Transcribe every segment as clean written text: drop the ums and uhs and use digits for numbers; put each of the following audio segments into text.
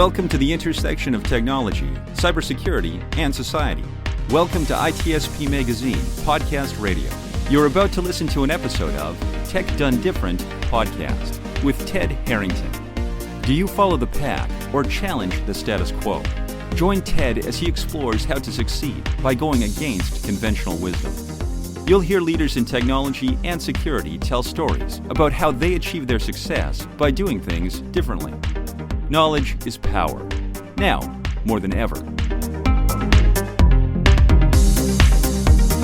Welcome to the intersection of technology, cybersecurity, and society. Welcome to ITSP Magazine Podcast Radio. You're about to listen to an episode of Tech Done Different podcast with Ted Harrington. Do you follow the pack or challenge the status quo? Join Ted as he explores how to succeed by going against conventional wisdom. You'll hear leaders in technology and security tell stories about how they achieve their success by doing things differently. Knowledge is power. Now, more than ever.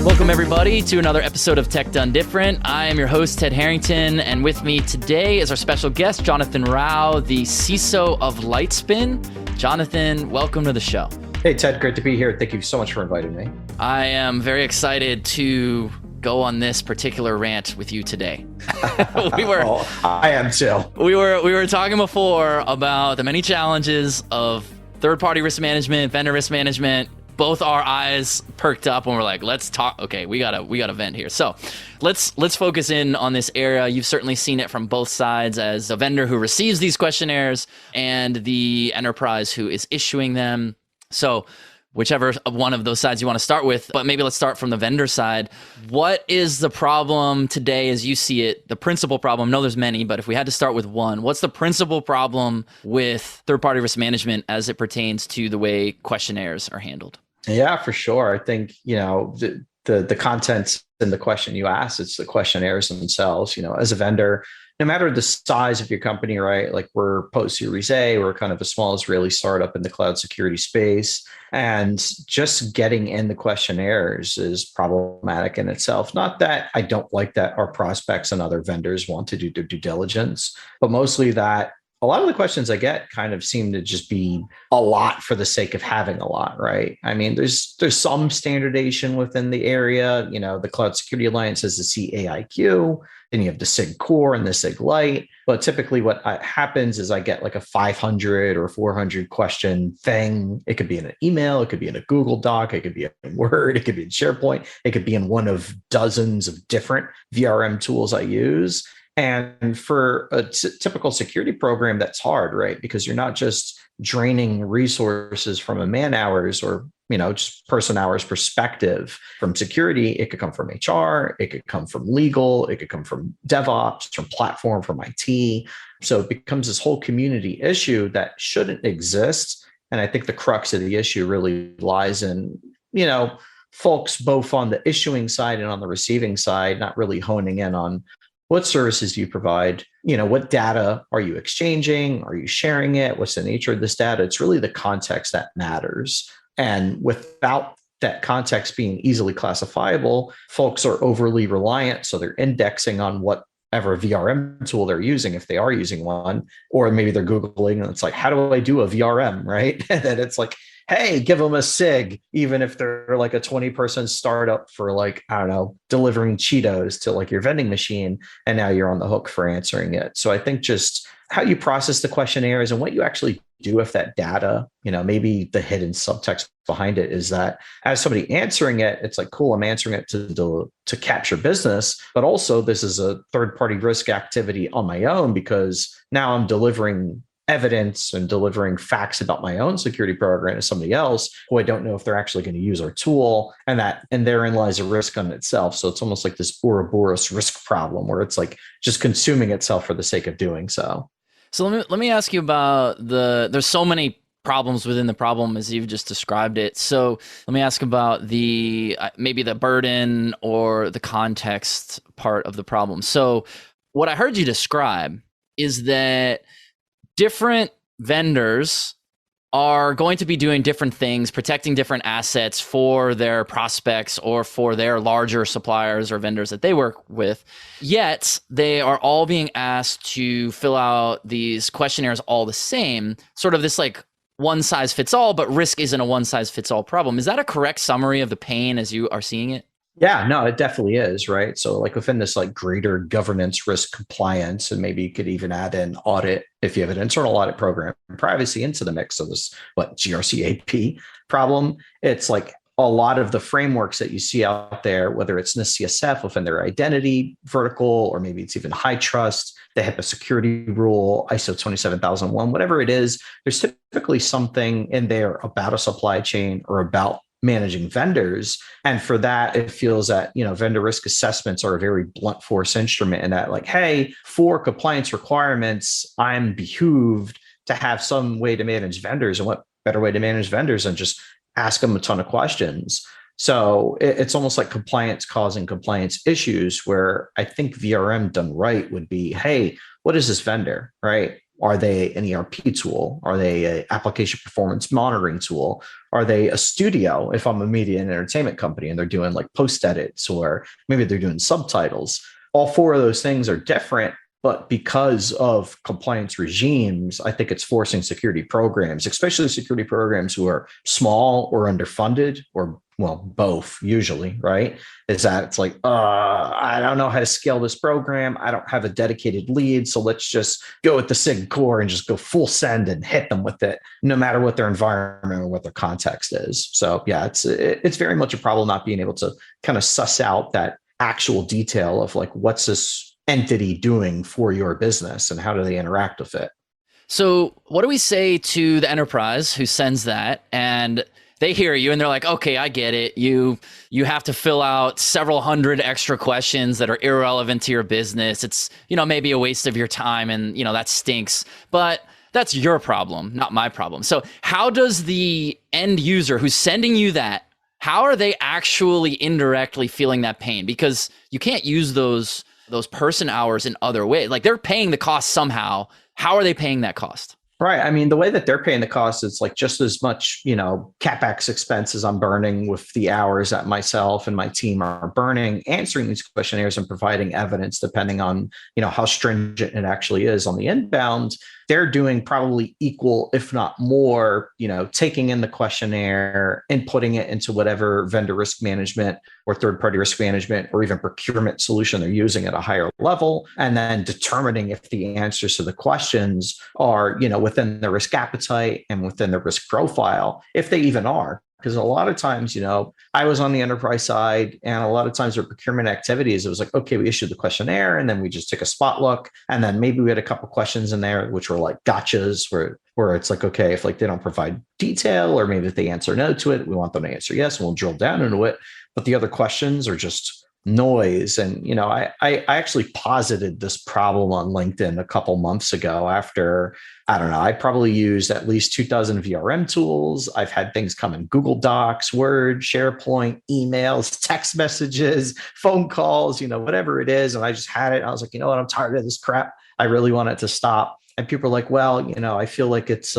Welcome, everybody, to another episode of Tech Done Different. I am your host, Ted Harrington, and with me today is our special guest, Jonathan Rao, the CISO of Lightspin. Jonathan, welcome to the show. Hey, Ted, great to be here. Thank you so much for inviting me. I am very excited to go on this particular rant with you today. I am too. We were talking before about the many challenges of third-party risk management, vendor risk management. Both our eyes perked up when we're like, let's talk. Okay, we gotta vent here. So let's focus in on this area. You've certainly seen it from both sides, as a vendor who receives these questionnaires and the enterprise who is issuing them. So whichever one of those sides you want to start with, but maybe let's start from the vendor side. What is the problem today as you see it? The principal problem, no, there's many, but if we had to start with one, what's the principal problem with third-party risk management as it pertains to the way questionnaires are handled? Yeah, for sure. I think, the content in the question you asked, it's the questionnaires themselves. As a vendor, no matter the size of your company, right? Like we're post-Series A, we're kind of a small Israeli startup in the cloud security space. And just getting in the questionnaires is problematic in itself. Not that I don't like that our prospects and other vendors want to do their due diligence, but mostly that a lot of the questions I get kind of seem to just be a lot for the sake of having a lot, right? I mean, there's some standardization within the area. The Cloud Security Alliance has the CAIQ, then you have the SIG Core and the SIG Lite. But typically what happens is I get like a 500 or 400 question thing. It could be in an email, it could be in a Google Doc, it could be in Word, it could be in SharePoint, it could be in one of dozens of different VRM tools I use. And for a typical security program, that's hard, right? Because you're not just draining resources from a man hours or, just person hours perspective from security. It could come from HR, it could come from legal, it could come from DevOps, from platform, from IT. So it becomes this whole community issue that shouldn't exist. And I think the crux of the issue really lies in, folks both on the issuing side and on the receiving side, not really honing in on what services do you provide? What data are you exchanging? Are you sharing it? What's the nature of this data? It's really the context that matters. And without that context being easily classifiable, folks are overly reliant. So they're indexing on whatever VRM tool they're using, if they are using one, or maybe they're Googling and it's like, how do I do a VRM, right? And then it's like, hey, give them a SIG, even if they're like a 20-person startup for delivering Cheetos to like your vending machine. And now you're on the hook for answering it. So I think just how you process the questionnaires and what you actually do with that data, maybe the hidden subtext behind it is that as somebody answering it, it's like, cool, I'm answering it to capture business, but also this is a third-party risk activity on my own because now I'm delivering evidence and delivering facts about my own security program to somebody else who I don't know if they're actually going to use our tool, and therein lies a risk on itself. So it's almost like this Ouroboros risk problem where it's like just consuming itself for the sake of doing so. So let me ask you about there's so many problems within the problem as you've just described it. So let me ask about maybe the burden or the context part of the problem. So what I heard you describe is that different vendors are going to be doing different things, protecting different assets for their prospects or for their larger suppliers or vendors that they work with. Yet they are all being asked to fill out these questionnaires all the same, sort of this like one size fits all, but risk isn't a one size fits all problem. Is that a correct summary of the pain as you are seeing it? Yeah, no, it definitely is, right? So like within this like greater governance, risk compliance, and maybe you could even add in audit if you have an internal audit program, privacy into the mix of this, GRCAP problem. It's like a lot of the frameworks that you see out there, whether it's in the CSF within their identity vertical, or maybe it's even high trust, the HIPAA security rule, ISO 27001, whatever it is, there's typically something in there about a supply chain or about managing vendors. And for that, it feels that, vendor risk assessments are a very blunt force instrument, and that like, hey, for compliance requirements, I'm behooved to have some way to manage vendors. And what better way to manage vendors than just ask them a ton of questions? So it's almost like compliance causing compliance issues, where I think VRM done right would be, hey, what is this vendor, right? Are they an ERP tool? Are they an application performance monitoring tool? Are they a studio if I'm a media and entertainment company and they're doing like post edits, or maybe they're doing subtitles? All four of those things are different, but because of compliance regimes, I think it's forcing security programs, especially security programs who are small or underfunded, or both usually, right? Is that it's like, I don't know how to scale this program. I don't have a dedicated lead. So let's just go with the SIG core and just go full send and hit them with it, no matter what their environment or what their context is. So yeah, it's very much a problem not being able to kind of suss out that actual detail of like, what's this entity doing for your business and how do they interact with it? So what do we say to the enterprise who sends that and they hear you and they're like, okay, I get it. You have to fill out several hundred extra questions that are irrelevant to your business. It's, maybe a waste of your time, and, that stinks, but that's your problem, not my problem. So how does the end user who's sending you that, how are they actually indirectly feeling that pain? Because you can't use those person hours in other ways. Like, they're paying the cost somehow. How are they paying that cost? Right. I mean, the way that they're paying the cost, it's like just as much, CapEx expenses I'm burning with the hours that myself and my team are burning, answering these questionnaires and providing evidence, depending on, how stringent it actually is on the inbound. They're doing probably equal, if not more, taking in the questionnaire, inputting it into whatever vendor risk management or third-party risk management or even procurement solution they're using at a higher level, and then determining if the answers to the questions are, within the risk appetite and within the risk profile, if they even are. Because a lot of times, I was on the enterprise side, and a lot of times their procurement activities, it was like, okay, we issued the questionnaire and then we just took a spot look. And then maybe we had a couple questions in there, which were like gotchas, where it's like, okay, if like they don't provide detail, or maybe if they answer no to it, we want them to answer yes, and we'll drill down into it. But the other questions are just noise. And, I actually posited this problem on LinkedIn a couple months ago after, I don't know, I probably used at least 2,000 VRM tools. I've had things come in Google Docs, Word, SharePoint, emails, text messages, phone calls, whatever it is. And I just had it. I was like, I'm tired of this crap. I really want it to stop. And people are like, well, I feel like it's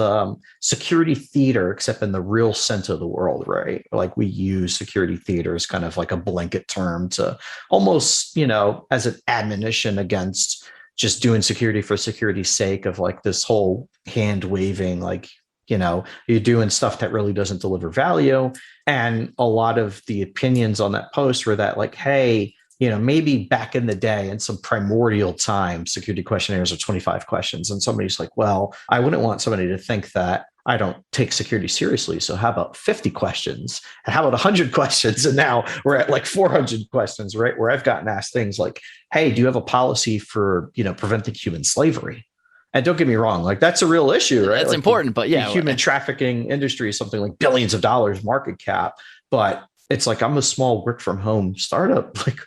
security theater, except in the real sense of the world, right? Like, we use security theater as kind of like a blanket term to almost, as an admonition against just doing security for security's sake, of like this whole hand waving, like, you're doing stuff that really doesn't deliver value. And a lot of the opinions on that post were that like, hey, maybe back in the day, in some primordial time, security questionnaires are 25 questions. And somebody's like, well, I wouldn't want somebody to think that I don't take security seriously. So how about 50 questions? And how about 100 questions? And now we're at like 400 questions, right? Where I've gotten asked things like, hey, do you have a policy for, preventing human slavery? And don't get me wrong, like, that's a real issue, right? That's like important, but yeah. The human trafficking industry is something like billions of dollars market cap, but it's like, I'm a small work from home startup. Like,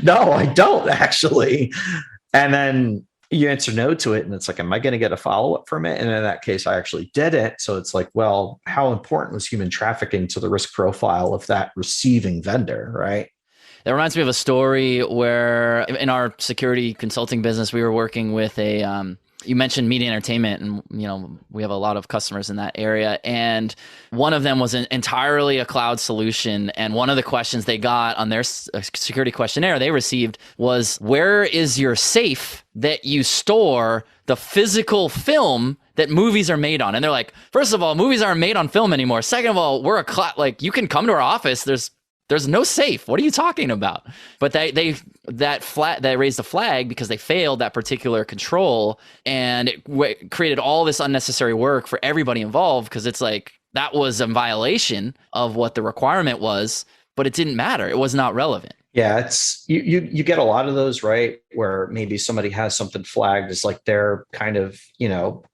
no, I don't actually. And then you answer no to it. And it's like, am I going to get a follow-up from it? And in that case, I actually did it. So it's like, well, how important was human trafficking to the risk profile of that receiving vendor, right? That reminds me of a story where in our security consulting business, we were working with you mentioned media entertainment, and we have a lot of customers in that area, and one of them was entirely a cloud solution. And one of the questions they got on their security questionnaire they received was, where is your safe that you store the physical film that movies are made on? And they're like, first of all, movies aren't made on film anymore. Second of all, we're like, you can come to our office. There's no safe. What are you talking about? But they raised a flag because they failed that particular control, and it created all this unnecessary work for everybody involved. Because it's like, that was a violation of what the requirement was, but it didn't matter. It was not relevant. Yeah, it's you get a lot of those, right? Where maybe somebody has something flagged as like their kind of,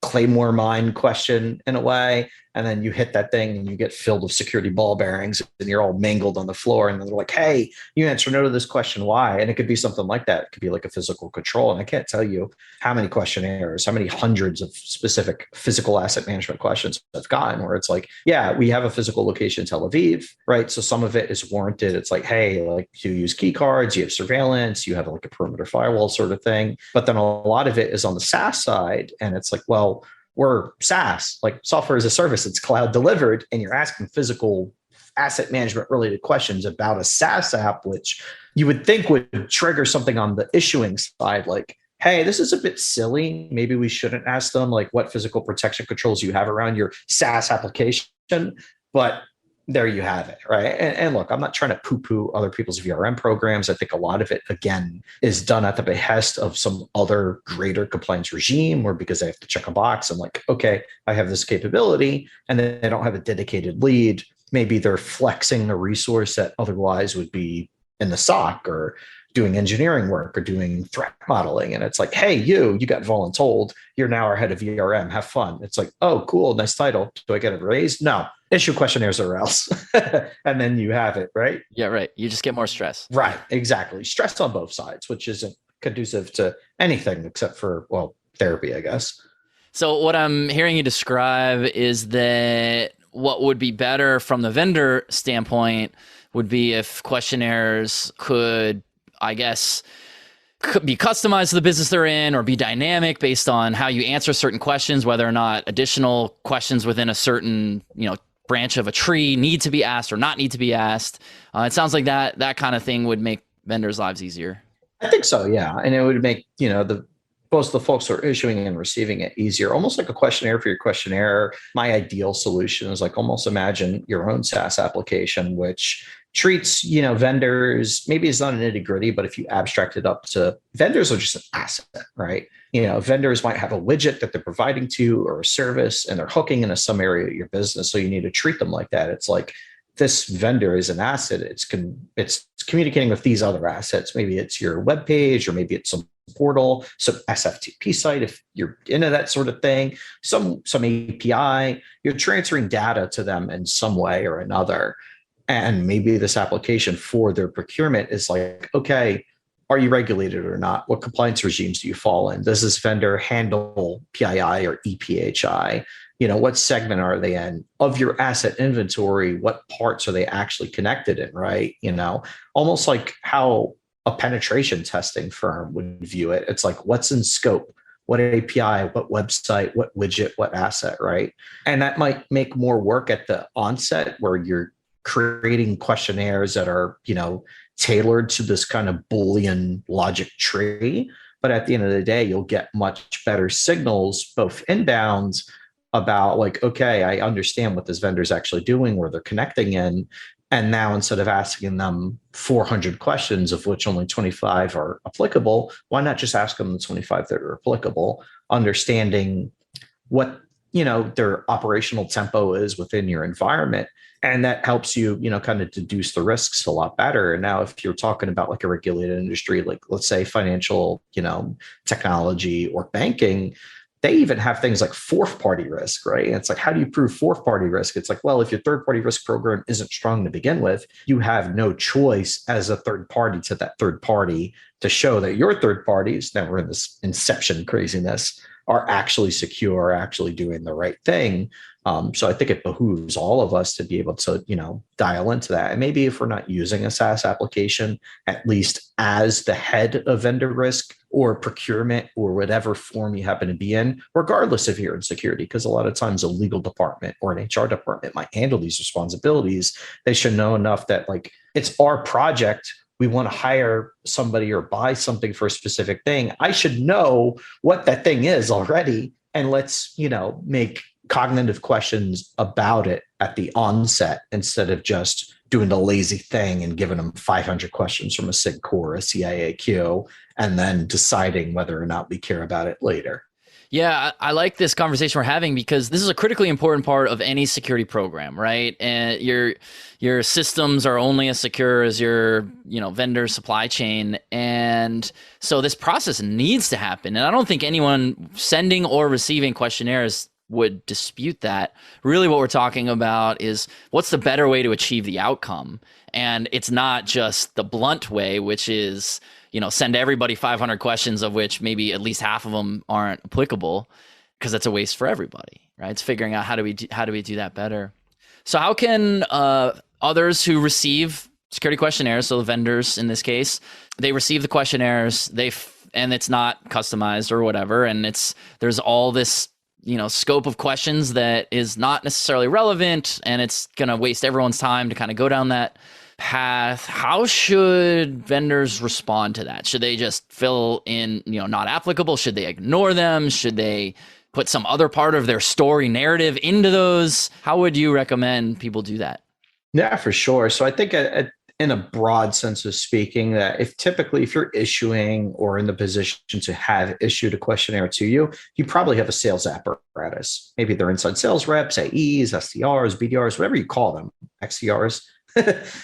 claymore mine question in a way. And then you hit that thing and you get filled with security ball bearings and you're all mangled on the floor. And they're like, hey, you answer no to this question. Why? And it could be something like that. It could be like a physical control. And I can't tell you how many questionnaires, how many hundreds of specific physical asset management questions I've gotten where it's like, yeah, we have a physical location in Tel Aviv, right? So some of it is warranted. It's like, hey, like you use key cards, you have surveillance, you have like a perimeter firewall sort of thing. But then a lot of it is on the SaaS side. And it's like, well, we're SaaS, like software as a service, it's cloud delivered, and you're asking physical asset management related questions about a SaaS app, which you would think would trigger something on the issuing side, like, hey, this is a bit silly. Maybe we shouldn't ask them like what physical protection controls you have around your SaaS application. But there you have it, right? And look, I'm not trying to poo-poo other people's VRM programs. I think a lot of it, again, is done at the behest of some other greater compliance regime, or because they have to check a box and like, okay, I have this capability, and then they don't have a dedicated lead. Maybe they're flexing a resource that otherwise would be in the SOC or doing engineering work or doing threat modeling. And it's like, hey, you got voluntold. You're now our head of VRM. Have fun. It's like, oh, cool. Nice title. Do I get it raised? No. Issue questionnaires or else. And then you have it, right? Yeah, right. You just get more stress. Right. Exactly. Stress on both sides, which isn't conducive to anything except for, well, therapy, I guess. So what I'm hearing you describe is that what would be better from the vendor standpoint would be if questionnaires could, I guess, could be customized to the business they're in, or be dynamic based on how you answer certain questions, whether or not additional questions within a certain, branch of a tree need to be asked or not need to be asked. It sounds like that kind of thing would make vendors' lives easier. I think so, yeah. And it would make, both the folks who are issuing and receiving it easier, almost like a questionnaire for your questionnaire. My ideal solution is like almost imagine your own SaaS application, which treats, vendors, maybe it's not an nitty gritty, but if you abstract it up to vendors are just an asset, right? Vendors might have a widget that they're providing to or a service, and they're hooking into some area of your business. So you need to treat them like that. It's like this vendor is an asset. It's communicating with these other assets. Maybe it's your web page, or maybe it's some portal, some SFTP site, if you're into that sort of thing, some API, you're transferring data to them in some way or another. And maybe this application for their procurement is like, okay, are you regulated or not? What compliance regimes do you fall in? Does this vendor handle PII or EPHI? What segment are they in of your asset inventory? What parts are they actually connected in, right? Almost like how a penetration testing firm would view it. It's like, what's in scope? What API, what website, what widget, what asset, right? And that might make more work at the onset where you're creating questionnaires that are, tailored to this kind of Boolean logic tree. But at the end of the day, you'll get much better signals, both inbounds about like, okay, I understand what this vendor is actually doing, where they're connecting in. And now instead of asking them 400 questions, of which only 25 are applicable, why not just ask them the 25 that are applicable, understanding what, their operational tempo is within your environment. And that helps you, kind of deduce the risks a lot better. And now if you're talking about like a regulated industry, like let's say financial, technology or banking, they even have things like fourth party risk, right? And it's like, how do you prove fourth party risk? It's like, well, if your third party risk program isn't strong to begin with, you have no choice as a third party to that third party to show that your third parties, now we're in this inception craziness, are actually secure, actually doing the right thing. So I think it behooves all of us to be able to, dial into that. And maybe if we're not using a SaaS application, at least as the head of vendor risk or procurement or whatever form you happen to be in, regardless if you're in security, because a lot of times a legal department or an HR department might handle these responsibilities. They should know enough that like, it's our project. We want to hire somebody or buy something for a specific thing. I should know what that thing is already. And let's, make cognitive questions about it at the onset instead of just doing the lazy thing and giving them 500 questions from a SIG core, a CIAQ, and then deciding whether or not we care about it later. Yeah, I like this conversation we're having because this is a critically important part of any security program, right? And your systems are only as secure as your, vendor supply chain. And so this process needs to happen. And I don't think anyone sending or receiving questionnaires would dispute that. Really what we're talking about is what's the better way to achieve the outcome. And it's not just the blunt way, which is send everybody 500 questions of which maybe at least half of them aren't applicable, because that's a waste for everybody, right? It's figuring out how do we do that better. So how can others who receive security questionnaires, so the vendors in this case, they receive the questionnaires, and it's not customized or whatever, and there's all this scope of questions that is not necessarily relevant, and it's going to waste everyone's time to kind of go down that path. How should vendors respond to that? Should they just fill in, not applicable? Should they ignore them? Should they put some other part of their story narrative into those? How would you recommend people do that? Yeah, for sure. So I think in a broad sense of speaking, that if you're issuing or in the position to have issued a questionnaire to you, you probably have a sales apparatus. Maybe they're inside sales reps, AEs, SDRs, BDRs, whatever you call them, XDRs.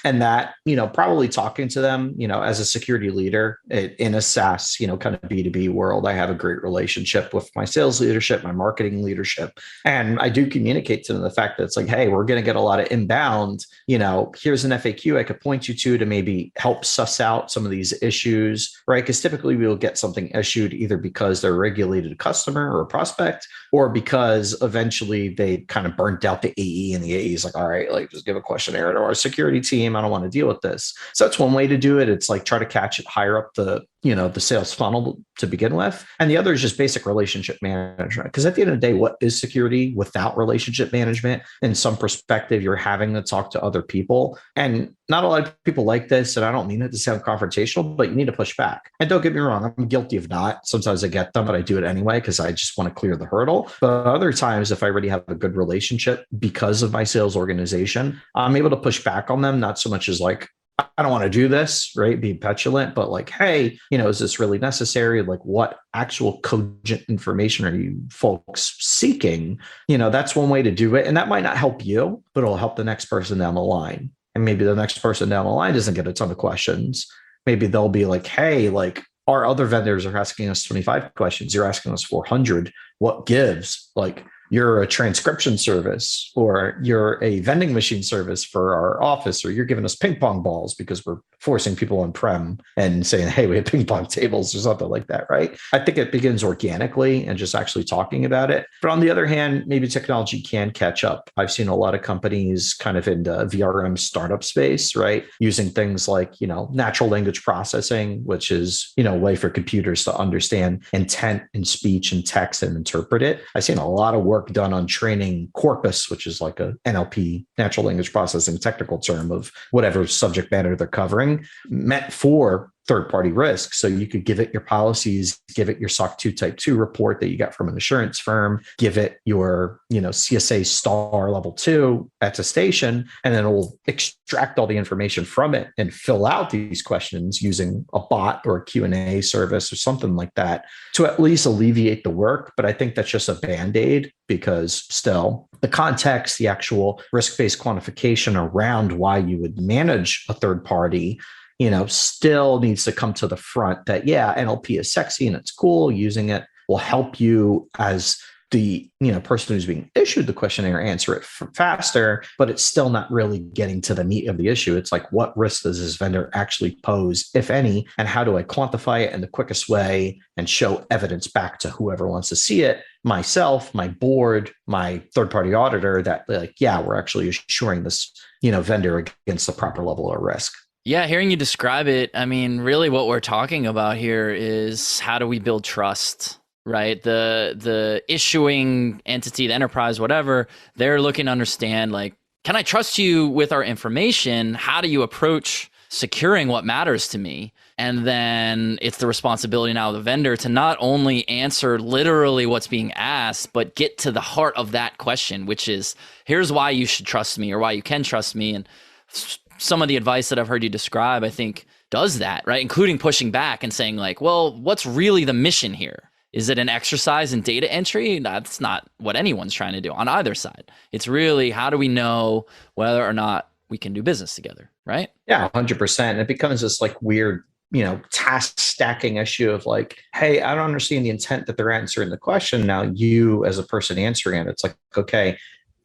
And that, probably talking to them, as a security leader in a SaaS, kind of B2B world, I have a great relationship with my sales leadership, my marketing leadership. And I do communicate to them the fact that it's like, hey, we're going to get a lot of inbound, here's an FAQ I could point you to maybe help suss out some of these issues, right? Because typically we will get something issued either because they're a regulated customer or a prospect, or because eventually they kind of burnt out the AE and the AE is like, all right, like just give a questionnaire to our security team. I don't want to deal with this. So that's one way to do it. It's like try to catch it higher up the sales funnel to begin with. And the other is just basic relationship management. Because at the end of the day, what is security without relationship management? In some perspective, you're having to talk to other people. And not a lot of people like this. And I don't mean it to sound confrontational, but you need to push back. And don't get me wrong, I'm guilty of not. Sometimes I get them, but I do it anyway because I just want to clear the hurdle. But other times, if I already have a good relationship because of my sales organization, I'm able to push back on them, not so much as like, I don't want to do this, right? Be petulant, but like, hey, is this really necessary? Like, what actual cogent information are you folks seeking? That's one way to do it. And that might not help you, but it'll help the next person down the line. And maybe the next person down the line doesn't get a ton of questions. Maybe they'll be like, hey, like our other vendors are asking us 25 questions. You're asking us 400. What gives? Like, you're a transcription service, or you're a vending machine service for our office, or you're giving us ping pong balls because we're forcing people on-prem and saying, hey, we have ping pong tables or something like that, right? I think it begins organically and just actually talking about it. But on the other hand, maybe technology can catch up. I've seen a lot of companies kind of in the VRM startup space, right? Using things like, natural language processing, which is, a way for computers to understand intent and speech and text and interpret it. I've seen a lot of work done on training corpus, which is like a NLP, natural language processing technical term of whatever subject matter they're covering, meant for third-party risk. So you could give it your policies, give it your SOC 2 Type 2 report that you got from an insurance firm, give it your, CSA star level 2 attestation, and then it will extract all the information from it and fill out these questions using a bot or a Q&A service or something like that to at least alleviate the work. But I think that's just a Band-Aid, because still the context, the actual risk-based quantification around why you would manage a third party still needs to come to the front that, yeah, NLP is sexy and it's cool. Using it will help you as the person who's being issued the questionnaire answer it faster, but it's still not really getting to the meat of the issue. It's like, what risk does this vendor actually pose, if any, and how do I quantify it in the quickest way and show evidence back to whoever wants to see it, myself, my board, my third-party auditor, that like, yeah, we're actually assuring this vendor against the proper level of risk. Yeah, hearing you describe it, I mean, really what we're talking about here is how do we build trust, right? The issuing entity, the enterprise, whatever, they're looking to understand, like, can I trust you with our information? How do you approach securing what matters to me? And then it's the responsibility now of the vendor to not only answer literally what's being asked, but get to the heart of that question, which is, here's why you should trust me or why you can trust me. And some of the advice that I've heard you describe, I think, does that, right? Including pushing back and saying like, well, what's really the mission here? Is it an exercise in data entry? That's not what anyone's trying to do on either side. It's really, how do we know whether or not we can do business together, right? Yeah, 100%. It becomes this like weird, task stacking issue of like, hey, I don't understand the intent that they're answering the question. Now you as a person answering it, it's like, okay,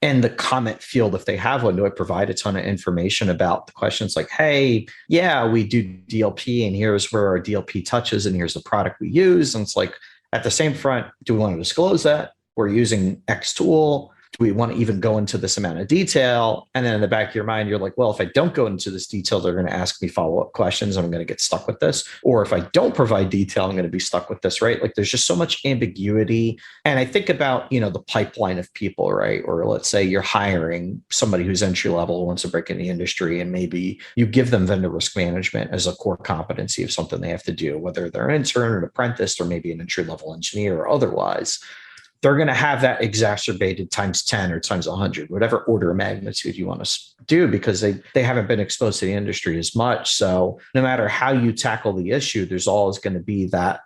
in the comment field, if they have one, do I provide a ton of information about the questions like, hey, yeah, we do DLP and here's where our DLP touches and here's the product we use. And it's like, at the same front, do we want to disclose that? We're using X tool. Do we want to even go into this amount of detail? And then in the back of your mind, you're like, well, if I don't go into this detail, they're going to ask me follow-up questions. And I'm going to get stuck with this. Or if I don't provide detail, I'm going to be stuck with this, right? Like there's just so much ambiguity. And I think about, the pipeline of people, right? Or let's say you're hiring somebody who's entry level, wants to break in the industry, and maybe you give them vendor risk management as a core competency of something they have to do, whether they're an intern or an apprentice, or maybe an entry level engineer or otherwise. They're going to have that exacerbated times 10 or times 100, whatever order of magnitude you want to do, because they haven't been exposed to the industry as much. So no matter how you tackle the issue, there's always going to be that,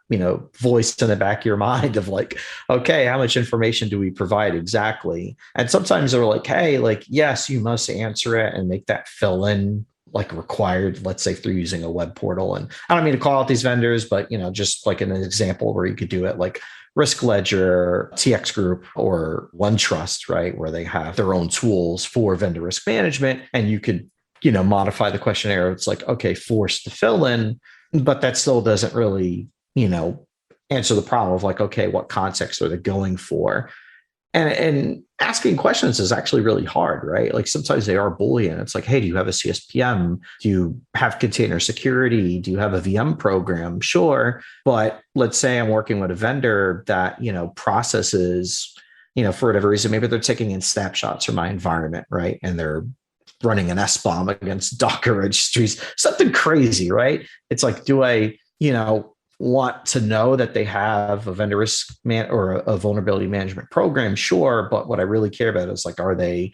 voice in the back of your mind of like, okay, how much information do we provide exactly? And sometimes they're like, hey, like, yes, you must answer it and make that fill in like required, let's say through using a web portal. And I don't mean to call out these vendors, but, just like an example where you could do it like Risk Ledger, TX Group, or OneTrust, right? Where they have their own tools for vendor risk management. And you could, modify the questionnaire. It's like, okay, forced to fill in, but that still doesn't really, answer the problem of like, okay, what context are they going for? And asking questions is actually really hard, right? Like sometimes they are Boolean. It's like, hey, do you have a CSPM? Do you have container security? Do you have a VM program? Sure. But let's say I'm working with a vendor that, processes, for whatever reason, maybe they're taking in snapshots from my environment, right? And they're running an SBOM against Docker registries, something crazy, right? It's like, do I, want to know that they have a vendor risk or a vulnerability management program? Sure. But what I really care about is like, are they,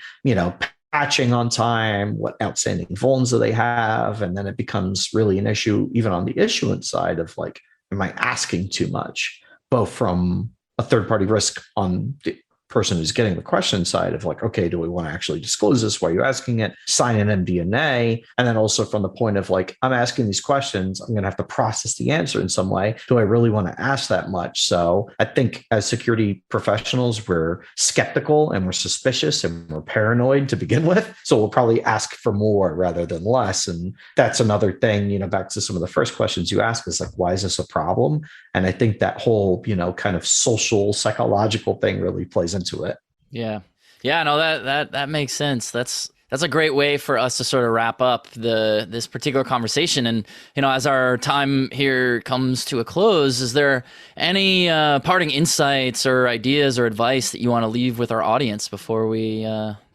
patching on time? What outstanding vulns do they have? And then it becomes really an issue, even on the issuance side of like, am I asking too much? Both from a third-party risk on the person who's getting the question side of like, okay, do we want to actually disclose this? Why are you asking it? Sign an MD&A. And then also from the point of like, I'm asking these questions, I'm going to have to process the answer in some way. Do I really want to ask that much? So I think as security professionals, we're skeptical and we're suspicious and we're paranoid to begin with. So we'll probably ask for more rather than less. And that's another thing, back to some of the first questions you ask is like, why is this a problem? And I think that whole, kind of social, psychological thing really plays into it. Yeah. Yeah, no, that makes sense. That's a great way for us to sort of wrap up this particular conversation. And, as our time here comes to a close, is there any parting insights or ideas or advice that you want to leave with our audience before we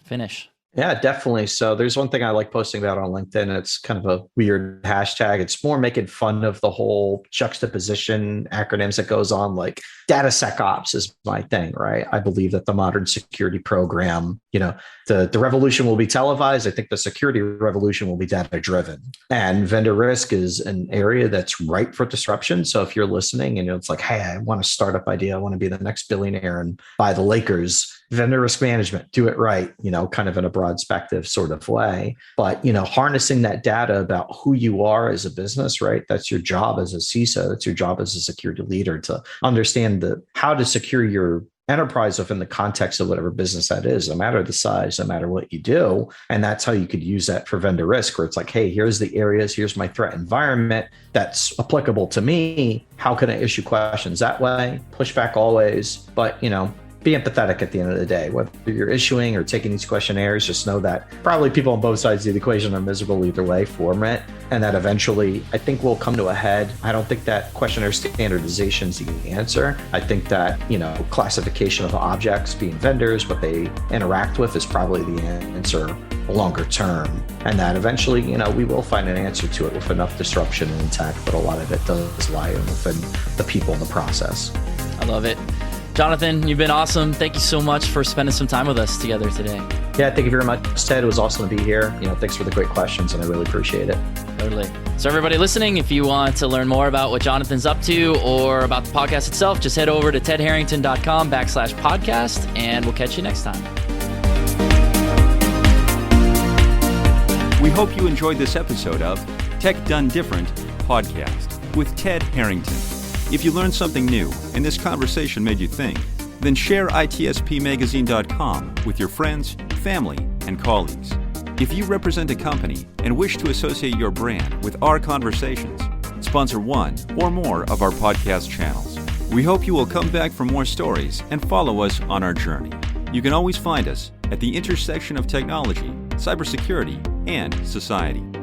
finish? Yeah, definitely. So there's one thing I like posting about on LinkedIn. It's kind of a weird hashtag. It's more making fun of the whole juxtaposition acronyms that goes on, like DataSecOps is my thing, right? I believe that the modern security program, the revolution will be televised. I think the security revolution will be data driven. And vendor risk is an area that's ripe for disruption. So if you're listening and it's like, hey, I want a startup idea, I want to be the next billionaire and buy the Lakers, vendor risk management, do it right, kind of in a broad spectrum sort of way. But, harnessing that data about who you are as a business, right? That's your job as a CISO. That's your job as a security leader to understand how to secure your enterprise within the context of whatever business that is, no matter the size, no matter what you do. And that's how you could use that for vendor risk, where it's like, hey, here's the areas, here's my threat environment that's applicable to me. How can I issue questions that way? Pushback always, but, be empathetic at the end of the day. Whether you're issuing or taking these questionnaires, just know that probably people on both sides of the equation are miserable either way for it, and that eventually I think will come to a head. I don't think that questionnaire standardization is the answer. I think that, classification of objects being vendors, what they interact with is probably the answer longer term. And that eventually, we will find an answer to it with enough disruption and intact, but a lot of it does lie within the people in the process. I love it. Jonathan, you've been awesome. Thank you so much for spending some time with us together today. Yeah, thank you very much, Ted. It was awesome to be here. Thanks for the great questions, and I really appreciate it. Totally. So everybody listening, if you want to learn more about what Jonathan's up to or about the podcast itself, just head over to tedharrington.com/podcast, and we'll catch you next time. We hope you enjoyed this episode of Tech Done Different podcast with Ted Harrington. If you learned something new and this conversation made you think, then share itspmagazine.com with your friends, family, and colleagues. If you represent a company and wish to associate your brand with our conversations, sponsor one or more of our podcast channels. We hope you will come back for more stories and follow us on our journey. You can always find us at the intersection of technology, cybersecurity, and society.